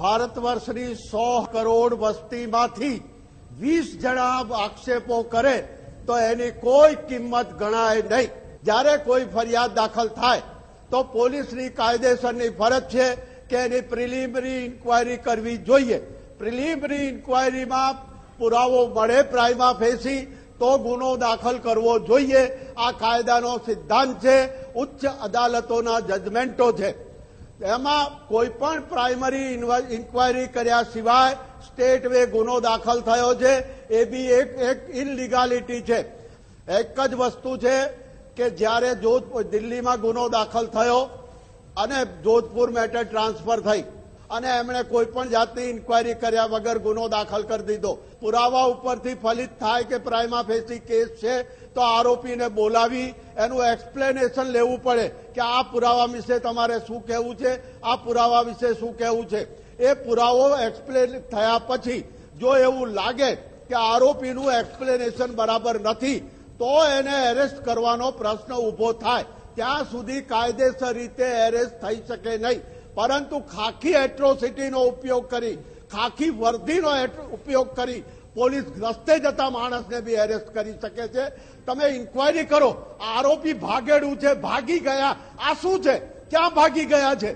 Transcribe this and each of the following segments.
ભારતવર્ષની 100 કરોડ વસ્તીમાંથી 20 જણા આક્ષેપો કરે તો એની કોઈ કિંમત ગણાય નહીં। જ્યારે કોઈ ફરિયાદ દાખલ થાય તો પોલીસની કાયદેસરની ફરજ છે કે એની પ્રિલિમિનરી ઇન્ક્વાયરી કરવી જોઈએ। પ્રિલિમિનરી ઇન્ક્વાયરીમાં પુરાવો મળે પ્રાઇમા ફેસી તો ગુનો દાખલ કરવો જોઈએ। આ કાયદાનો સિદ્ધાંત છે, ઉચ્ચ અદાલતોના જજમેન્ટો છે। એમાં કોઈ પણ પ્રાઇમરી ઇન્ક્વાયરી કર્યા સિવાય સ્ટેટ વે ગુનો દાખલ થયો છે એ બી એક ઇનલીગાલિટી છે। એક જ વસ્તુ છે કે જ્યારે દિલ્હીમાં ગુનો દાખલ થયો અને જોધપુર મેટર ટ્રાન્સફર થઈ અને એમણે કોઈ પણ જાતની ઇન્ક્વાયરી કર્યા વગર ગુનો દાખલ કરી દીધો। પુરાવા ઉપરથી ફલિત થાય કે પ્રાઇમા ફેસી કેસ છે તો આરોપીને બોલાવી એનું એક્સપ્લેનેશન લેવું પડે કે આ પુરાવા વિશે તમારે શું કહેવું છે, આ પુરાવા વિશે શું કહેવું છે। એ પુરાવો એક્સપ્લેન થયા પછી જો એવું લાગે કે આરોપીનું એક્સપ્લેનેશન બરાબર નથી તો એને એરેસ્ટ કરવાનો પ્રશ્ન ઉભો થાય। ત્યાં સુધી કાયદેસર રીતે એરેસ્ટ થઈ શકે નહીં, પરંતુ ખાખી એટ્રોસિટીનો ઉપયોગ કરી, ખાખી વર્દીનો ઉપયોગ કરી પોલીસ રસ્તે જતા માણસને બી એરેસ્ટ કરી શકે છે। તમે ઇન્ક્વાયરી કરો, આરોપી ભાગેડું છે, ભાગી ગયા, આ શું છે? ક્યાં ભાગી ગયા છે?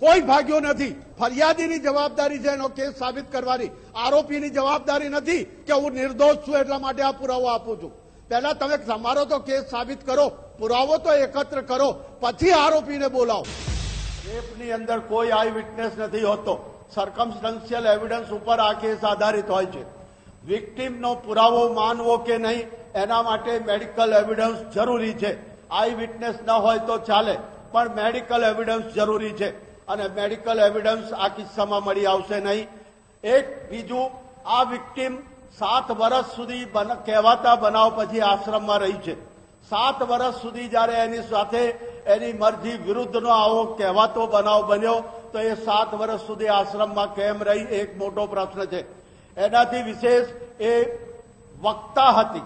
કોઈ ભાગ્યો નથી। ફરિયાદીની જવાબદારી છે એનો કેસ સાબિત કરવાની, આરોપીની જવાબદારી નથી કે હું નિર્દોષ છું એટલા માટે આ પુરાવો આપું છું। પહેલા તમે તમારો તો કેસ સાબિત કરો, પુરાવો તો એકત્ર કરો, પછી આરોપીને બોલાવો। કેસની અંદર કોઈ આઈ વિટનેસ નથી હોતો, સર્કમસ્ટન્શિયલ એવિડન્સ ઉપર આ કેસ આધારિત હોય છે। વિક્ટીમનો પુરાવો માનવો કે નહીં એના માટે મેડિકલ એવિડન્સ જરૂરી છે। આઈ વિટનેસ ન હોય તો ચાલે, પણ મેડિકલ એવિડન્સ જરૂરી છે અને મેડિકલ એવિડન્સ આ કિસ્સામાં મળી આવશે નહીં। એક બીજું, આ વિક્ટીમ 7 વર્ષ સુધી કહેવાતા બનાવ પછી આશ્રમમાં રહી છે। 7 વર્ષ સુધી જ્યારે એની સાથે એની મરજી વિરુદ્ધનો આવો કહેવાતો બનાવ બન્યો તો એ 7 વર્ષ સુધી આશ્રમમાં કેમ રહી એક મોટો પ્રશ્ન છે। એનાથી વિશેષ એ વક્તા હતી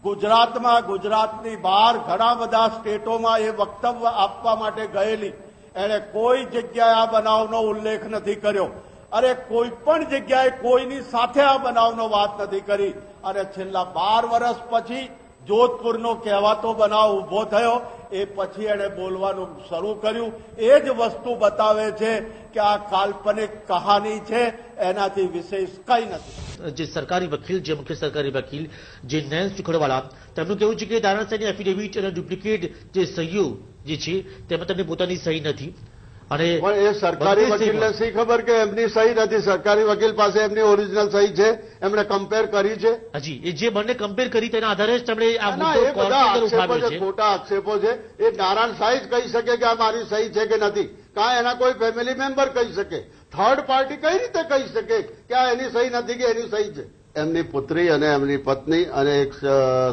ગુજરાતમાં, ગુજરાતની બહાર ઘણા બધા સ્ટેટોમાં એ વક્તવ્ય આપવા માટે ગયેલી। એણે કોઈ જગ્યાએ આ બનાવનો ઉલ્લેખ નથી કર્યો, અરે કોઈ પણ જગ્યાએ કોઈની સાથે આ બનાવનો વાત નથી કરી અને છેલ્લા 12 વર્ષ પછી જોધપુરનો કહેવાતો બનાવ ઉભો થયો એ પછી એણે બોલવાનું શરૂ કર્યું। એ જ વસ્તુ બતાવે છે કે આ કાલ્પનિક કહાની છે, એનાથી વિશેષ કંઈ નથી। જે સરકારી વકીલ, જે મુખ્ય સરકારી વકીલ જે નયન સુખડવાલા, તેમનું કહેવું છે કે ધારાસભ્યની એફિડેવિટ અને ડુપ્લિકેટ જે સહીઓ જે છે તેમાં તેમની પોતાની સહી નથી અને એ સરકારી વકીલને શી ખબર કે એમની સહી નથી? સરકારી વકીલ પાસે એમની ઓરિજિનલ સહી છે, એમણે કમ્પેર કરી છે। હજી એ જે બંને કમ્પેર કરી તેના આધારે જ તેમણે આ ખોટા આક્ષેપો છે। એ નારાયણ સાંઈ જ કહી શકે કે આ મારી સહી છે કે નથી, કાં એના કોઈ ફેમિલી મેમ્બર કહી શકે? થર્ડ પાર્ટી કઈ રીતે કહી શકે કે આ એની સહી નથી કે એની સહી છે? એમની પુત્રી અને એમની પત્ની અને એક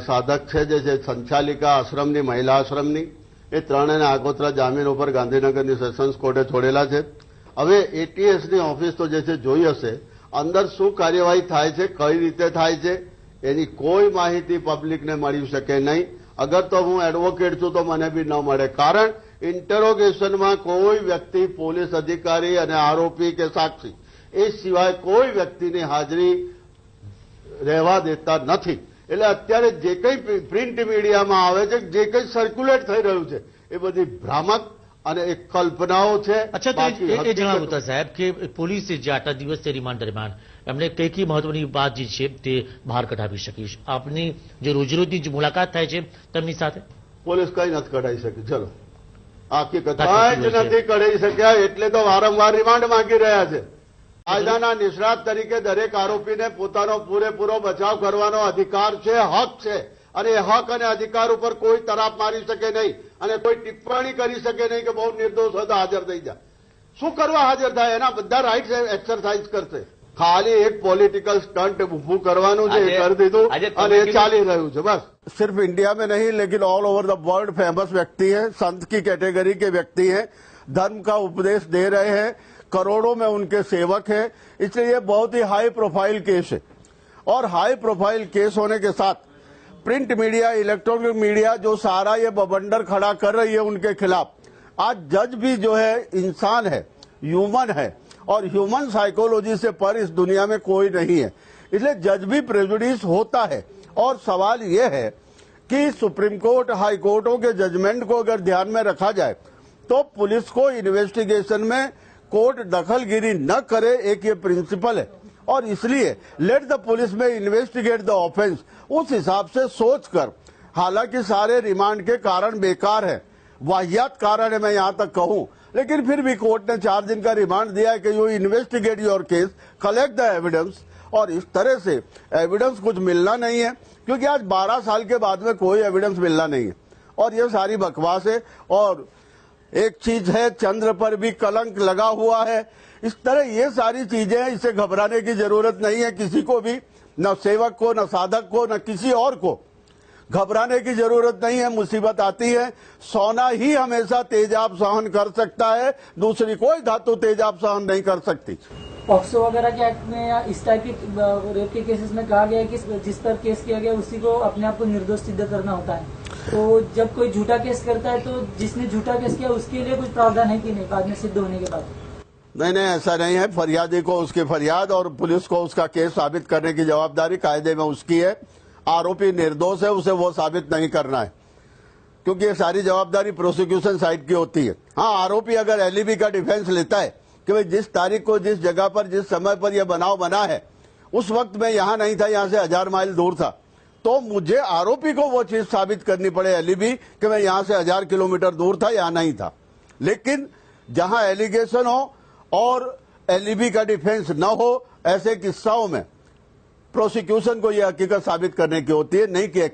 સાધક છે જે છે સંચાલિકા આશ્રમની, મહિલા આશ્રમની, એ ત્રણેને આગોતરા જામીન ઉપર ગાંધીનગરની સેશન્સ કોર્ટે છોડેલા છે। હવે એટીએસની ઓફિસ તો જે છે જોઈ હશે અંદર શું કાર્યવાહી થાય છે, કઈ રીતે થાય છે એની કોઈ માહિતી પબ્લિકને મળી શકે નહીં। અગર તો હું એડવોકેટ છું તો મને બી ન મળે, કારણ ઇન્ટરોગેશનમાં કોઈ વ્યક્તિ, પોલીસ અધિકારી અને આરોપી કે સાક્ષી એ સિવાય કોઈ વ્યક્તિની હાજરી રહેવા દેતા નથી। એટલે અત્યારે જે કંઈ પ્રિન્ટ મીડિયામાં આવે છે, જે કંઈ સર્ક્યુલેટ થઈ રહ્યું છે એ બધી ભ્રામક અને એક કલ્પનાઓ છે। અચ્છા, એ જણાવો હતા સાહેબ કે પોલીસે જે આટલા દિવસથી રિમાન્ડ દરમિયાન એમણે કઈ મહત્વની વાત જે છે તે બહાર કઢાવી શકીશ? આપની જે રોજરોજની જે મુલાકાત થાય છે તેમની સાથે પોલીસ કઈ નથી કઢાવી શકી। ચલો, આખી કથા જ નથી કઢાવી શક્યા એટલે તો વારંવાર રિમાન્ડ માંગી રહ્યા છે। કાયદાના નિષ્ણાત તરીકે દરેક આરોપીને પોતાનો પૂરેપૂરો બચાવ કરવાનો અધિકાર છે, હક છે, અને એ હક અને અધિકાર ઉપર કોઈ તરાપ મારી શકે નહીં અને કોઈ ટિપ્પણી કરી શકે નહીં કે બહુ નિર્દોષ હોય તો હાજર થઈ જાય। શું કરવા હાજર થાય? એના બધા રાઇટ્સ એક્સરસાઇઝ કરશે। ખાલી એક પોલિટિકલ સ્ટન્ટ ઉભું કરવાનું છે, એ કરી દીધું અને એ ચાલી રહ્યું છે બસ। सिर्फ इंडिया में नहीं लेकिन all over the world famous व्यक्ति है, संत की कैटेगरी के व्यक्ति है, धर्म का उपदेश दे रहे हैं, करोड़ों में उनके सेवक हैं, इसलिए ये बहुत ही हाई प्रोफाइल केस है। और हाई प्रोफाइल केस होने के साथ प्रिंट मीडिया, इलेक्ट्रॉनिक मीडिया जो सारा ये बवंडर खड़ा कर रही है उनके खिलाफ, आज जज भी जो है इंसान है, ह्यूमन है, और ह्यूमन साइकोलॉजी से पर इस दुनिया में कोई नहीं है। इसलिए जज भी प्रेजुडिस होता है। और सवाल यह है कि सुप्रीम कोर्ट, हाई कोर्टों के जजमेंट को अगर ध्यान में रखा जाए तो पुलिस को इन्वेस्टिगेशन में कोर्ट दखलगिरी न करे, एक ये प्रिंसिपल है। और इसलिए लेट द पुलिस में इन्वेस्टिगेट द ऑफेंस, उस हिसाब से सोचकर, हालांकि सारे रिमांड के कारण बेकार है, वाहियात कारण है मैं यहां तक कहूं, लेकिन फिर भी कोर्ट ने 4 दिन का रिमांड दिया है कि you investigate your case, collect the evidence. और इस तरह से एविडेंस कुछ मिलना नहीं है, क्योंकि आज 12 साल के बाद में कोई एविडेंस मिलना नहीं है और ये सारी बकवास है। और एक चीज है, चंद्र पर भी कलंक लगा हुआ है। इस तरह ये सारी चीजें हैं, इससे घबराने की जरूरत नहीं है किसी को भी, न सेवक को, न साधक को, न किसी और को घबराने की जरूरत नहीं है। मुसीबत आती है, सोना ही हमेशा तेजाब सहन कर सकता है, दूसरी कोई धातु तेजाब सहन नहीं कर सकती। पॉक्सो वगैरह के एक्ट में या इस टाइप के रेप के केसेस में कहा गया है कि जिस पर केस किया गया उसी को अपने आप को निर्दोष सिद्ध करना होता है। तो जब कोई झूठा केस करता है तो जिसने झूठा केस किया उसके लिए कुछ प्रावधान है कि नहीं बाद में सिद्ध होने के बाद? नहीं, ऐसा नहीं है। फरियादी को उसकी फरियाद और पुलिस को उसका केस साबित करने की जवाबदारी कायदे में उसकी है। आरोपी निर्दोष है, उसे वो साबित नहीं करना है, क्योंकि ये सारी जवाबदारी प्रोसिक्यूशन साइड की होती है। हाँ, आरोपी अगर एलिबी का डिफेंस लेता है कि भाई जिस तारीख को, जिस जगह पर, जिस समय पर यह बनाव बना है, उस वक्त मैं यहां नहीं था, यहां से 1000 माइल दूर था, तो मुझे आरोपी को वो चीज साबित करनी पड़े, एलिबी, कि मैं यहां से 1000 किलोमीटर दूर था या नहीं था। लेकिन जहां एलिगेशन हो और एलिबी का डिफेंस न हो, ऐसे किस्साओं में प्रोसिक्यूशन को यह हकीकत साबित करने की होती है, नहीं कि